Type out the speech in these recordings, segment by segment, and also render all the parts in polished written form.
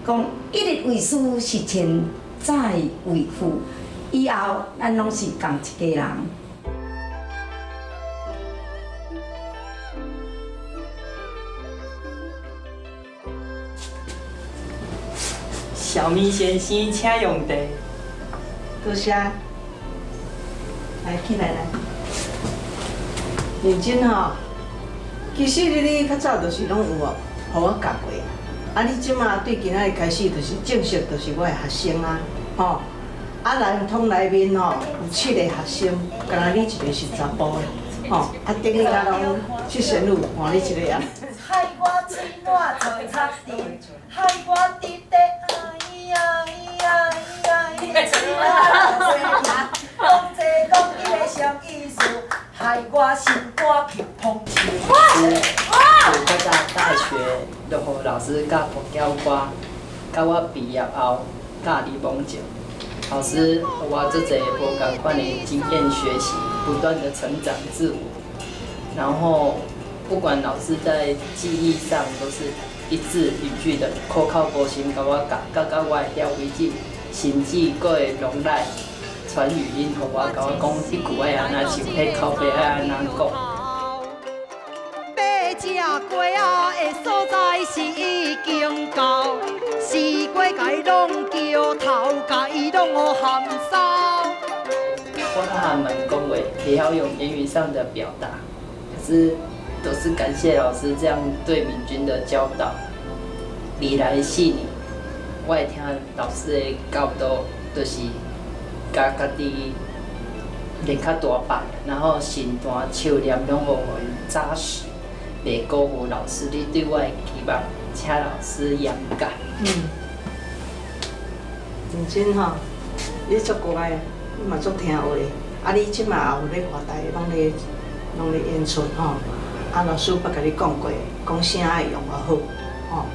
讲一日为师是天再为父，以后咱拢是同一家人。小咪先生，请用茶。多谢。来，起来来。认真吼，其实你较早就是拢有哦，互我教过。啊，你即马对今仔日开始就是正式就是我的学生啊，吼。啊，人通内面吼有7个学生，敢若你一个是查甫的，吼。啊，等于甲拢七仙女，换你一个啊。害我嘴满做擦地，害我滴滴哎呀哎呀哎呀！讲这讲伊的啥意思？害我心肝去碰触。我在大学就互老师教朋友歌，到我毕业后教李梦静。老师予我这侪无共款的经验学习，不断的成长自我。然后不管老师在记忆上都是一字一句的口口无心甲我教，到我会了为止，甚至佫会拢来传语音，互我甲我讲一句爱安怎唱，迄口碑爱安怎讲。食过啊的所在是已经到，四过甲伊拢叫头，甲伊拢学含烧。我跟他们恭维，也要用言语上的表达，可是都是感谢老师这样对敏君的教导。未来的4年，我会听老师的教导，就是甲家己练较大把，然后身段、手念拢互因扎实。袂辜负老师你对我的期望，请老师严格。认真吼，你足乖，你嘛足听话。啊，你即马也有咧外台，拢咧演出吼。啊，老师捌甲你讲过，讲声爱用较好，吼，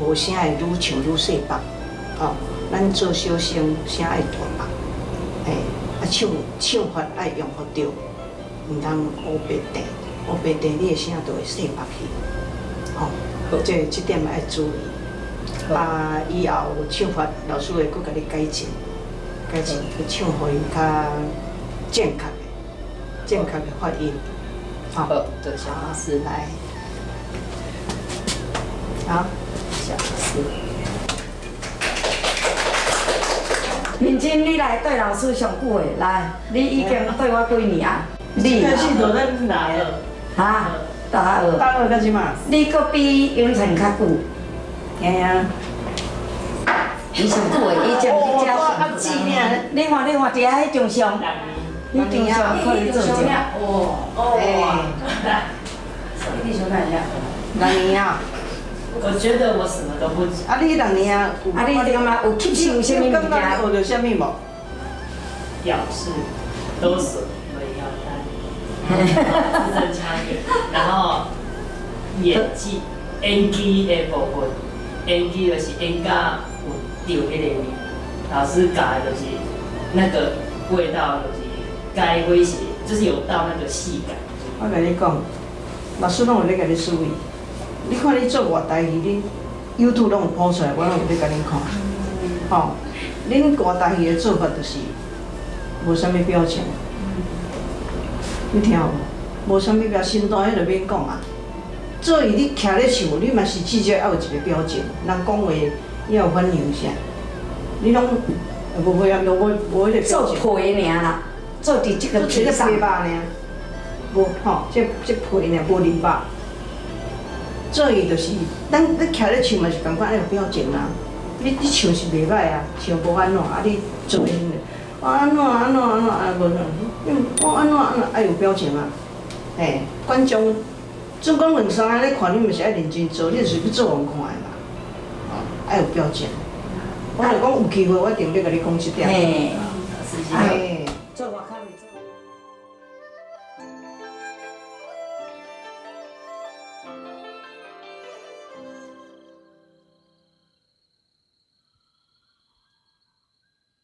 无声会愈唱愈细白，吼。咱做小生，声爱大白，嘿，啊唱法爱用好对，毋通乌白地。乌白地，你的声就会细白去，吼。这点爱注意。啊，以后唱法老师会佫甲你改进，去唱互伊较正确的发音。好，对，小老师来，好，小老师。明真，你来对老师上久的，来，你已经对我几年啊？你开始就咱来了。哈，大二。大二到即马。你佫比永成较久。嘿啊。伊上久的，伊前一只啊记呢？你看，一下迄张相，你张相可以做者。你想看一下。6年啊。我觉得我什么都不知。啊，你6年啊？啊，你感觉有吸收什么物件？学着什么无？表示都是没要带，字正腔圆，然后演技、演技的部分，演技就是演甲有对迄个味，老师教的就是那个味道，就是该威胁，就是有到那个戏感。我甲你讲，老师拢有咧甲你注意。你看你做外台戏，你 YouTube 拢有播出来，我拢有咧甲你看。吼，恁外台戏的做法就是无啥物表情，你听有无？无啥物表身段，迄就免讲啊。做伊你徛咧唱，你嘛是至少要有一个表情，人讲话要有反应一下。你拢无迄个表做情。皮尔啦，做伫即个皮上。皮肉尔，无吼，这皮尔无鳞肉。做伊就是，咱徛咧唱嘛是感觉爱有表情啊。你唱是袂歹啊，唱无安怎啊？你做迄个，安怎无，我安怎爱有表情啊？嘿，观众总共2、3个咧看，你嘛是爱认真做，你就是去做互看的嘛。爱有表情。我就讲有机会，我一定要甲你讲这点。嘿，嘿。做外口袂做。